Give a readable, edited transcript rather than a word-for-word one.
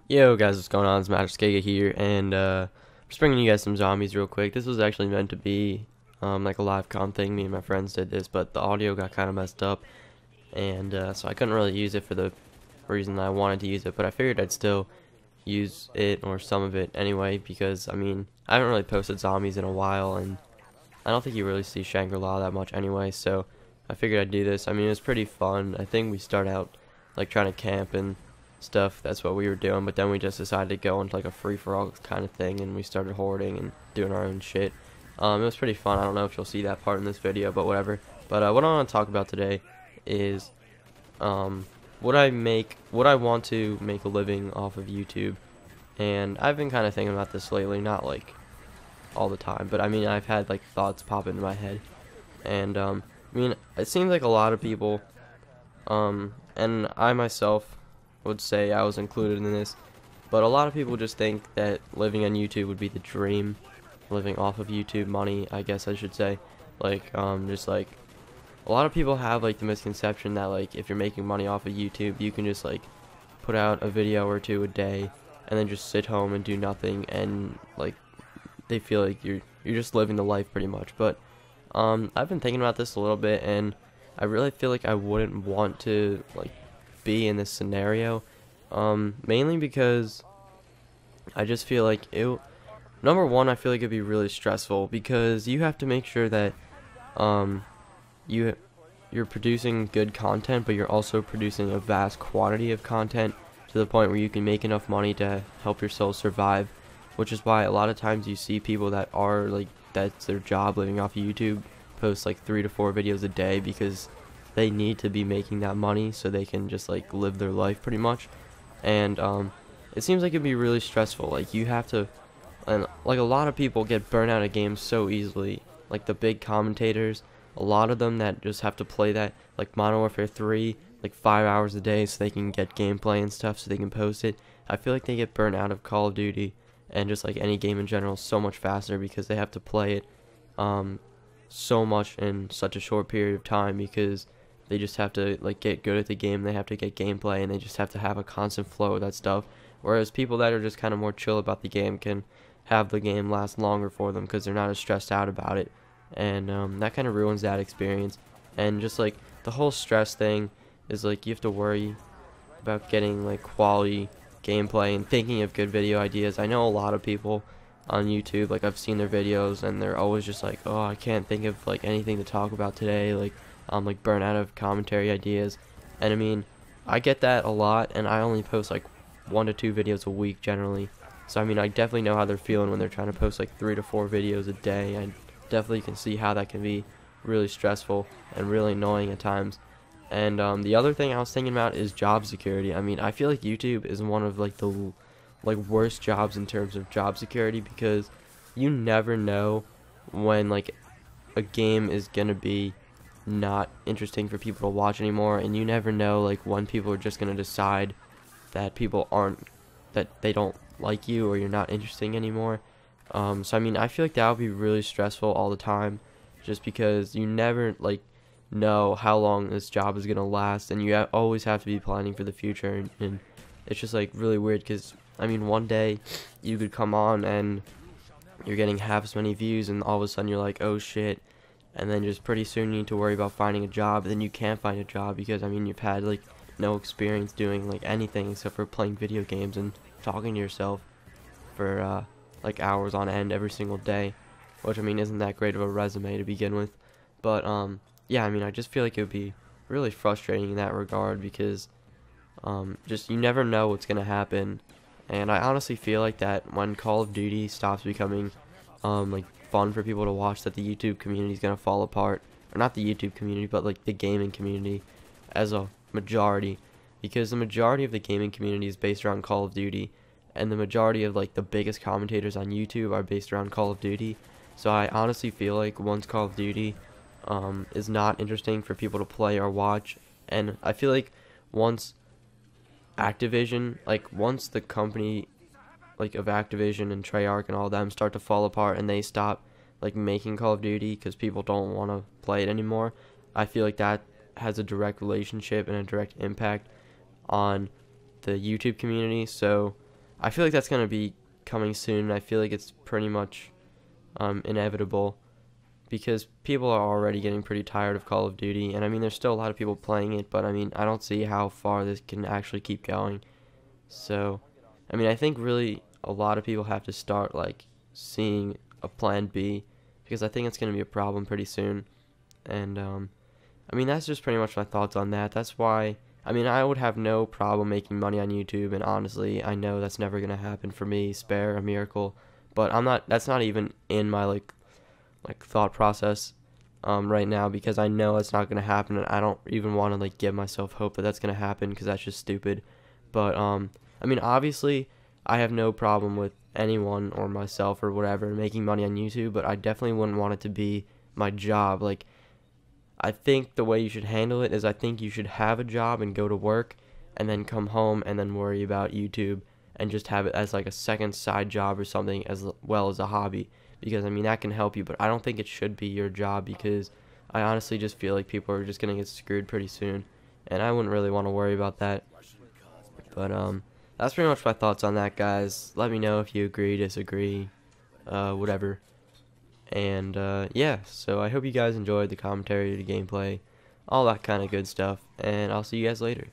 Yo guys, what's going on? It's Skega here, and just bringing you guys some zombies real quick. This was actually meant to be like a live com thing. Me and my friends did this, but the audio got kind of messed up, and so I couldn't really use it for the reason I wanted to use it. But I figured I'd still use it or some of it anyway, because I mean I haven't really posted zombies in a while, and I don't think you really see Shangri-La that much anyway. So I figured I'd do this. I mean, it was pretty fun. I think we start out like trying to camp and stuff. That's what we were doing, but then we just decided to go into like a free-for-all kind of thing, and we started hoarding and doing our own shit. It was pretty fun. I don't know if you'll see that part in this video, but whatever. But what I want to talk about today is what I want to make a living off of YouTube. And I've been kind of thinking about this lately, not like all the time, but I mean I've had like thoughts pop into my head. And I mean, it seems like a lot of people and I myself would say I was included in this, but a lot of people just think that living on YouTube would be the dream, living off of YouTube money, I guess I should say. Like just like a lot of people have like the misconception that like if you're making money off of YouTube, you can just like put out a video or two a day and then just sit home and do nothing, and like they feel like you're just living the life pretty much. But I've been thinking about this a little bit, and I really feel like I wouldn't want to like be in this scenario, mainly because I just feel like number one, I feel like it'd be really stressful because you have to make sure that you're producing good content, but you're also producing a vast quantity of content to the point where you can make enough money to help yourself survive, which is why a lot of times you see people that are like that's their job living off of YouTube post like 3 to 4 videos a day, because they need to be making that money so they can just like live their life pretty much. And it seems like it'd be really stressful. Like you have to, and like a lot of people get burnt out of games so easily, like the big commentators, a lot of them that just have to play that like Modern Warfare 3 like 5 hours a day so they can get gameplay and stuff so they can post it. I feel like they get burnt out of Call of Duty and just like any game in general so much faster, because they have to play it so much in such a short period of time, because they just have to like get good at the game, they have to get gameplay, and they just have to have a constant flow of that stuff. Whereas people that are just kind of more chill about the game can have the game last longer for them because they're not as stressed out about it. And that kind of ruins that experience. And just like the whole stress thing is like you have to worry about getting like quality gameplay and thinking of good video ideas. I know a lot of people on YouTube, like I've seen their videos, and they're always just like, oh, I can't think of like anything to talk about today, like I'm like burnt out of commentary ideas. And I mean, I get that a lot, and I only post like 1 to 2 videos a week generally. So I mean, I definitely know how they're feeling when they're trying to post like 3 to 4 videos a day. I definitely can see how that can be really stressful and really annoying at times. And the other thing I was thinking about is job security. I mean, I feel like YouTube is one of like the worst jobs in terms of job security, because you never know when like a game is gonna be not interesting for people to watch anymore, and you never know like when people are just gonna decide that they don't like you, or you're not interesting anymore. So I mean, I feel like that would be really stressful all the time, just because you never like know how long this job is gonna last, and you always have to be planning for the future. And it's just like really weird, because I mean, one day you could come on and you're getting half as many views, and all of a sudden you're like, oh shit, and then just pretty soon you need to worry about finding a job, and then you can't find a job because I mean you've had like no experience doing like anything except for playing video games and talking to yourself for like hours on end every single day, which I mean isn't that great of a resume to begin with. But yeah, I mean, I just feel like it would be really frustrating in that regard, because just you never know what's gonna happen. And I honestly feel like that when Call of Duty stops becoming like fun for people to watch, that the YouTube community is gonna fall apart. Or not the YouTube community, but like the gaming community as a majority, because the majority of the gaming community is based around Call of Duty, and the majority of like the biggest commentators on YouTube are based around Call of Duty. So I honestly feel like once Call of Duty is not interesting for people to play or watch, and I feel like once Activision, like once the company like of Activision and Treyarch and all them start to fall apart, and they stop like making Call of Duty because people don't want to play it anymore, I feel like that has a direct relationship and a direct impact on the YouTube community. So I feel like that's going to be coming soon. I feel like it's pretty much inevitable, because people are already getting pretty tired of Call of Duty, and I mean, there's still a lot of people playing it, but I mean, I don't see how far this can actually keep going. So, I mean, I think really a lot of people have to start like seeing a plan B, because I think it's going to be a problem pretty soon. And I mean, that's just pretty much my thoughts on that. That's why, I mean, I would have no problem making money on YouTube, and honestly, I know that's never going to happen for me, spare a miracle, but that's not even in my like thought process right now, because I know it's not going to happen, and I don't even want to like give myself hope that that's going to happen, because that's just stupid. But I mean, obviously I have no problem with anyone or myself or whatever making money on YouTube, but I definitely wouldn't want it to be my job. Like, I think the way you should handle it is, I think you should have a job and go to work and then come home and then worry about YouTube, and just have it as like a second side job or something, as well as a hobby, because I mean, that can help you, but I don't think it should be your job, because I honestly just feel like people are just going to get screwed pretty soon, and I wouldn't really want to worry about that. But that's pretty much my thoughts on that, guys. Let me know if you agree, disagree, whatever. And yeah, so I hope you guys enjoyed the commentary, the gameplay, all that kind of good stuff, and I'll see you guys later.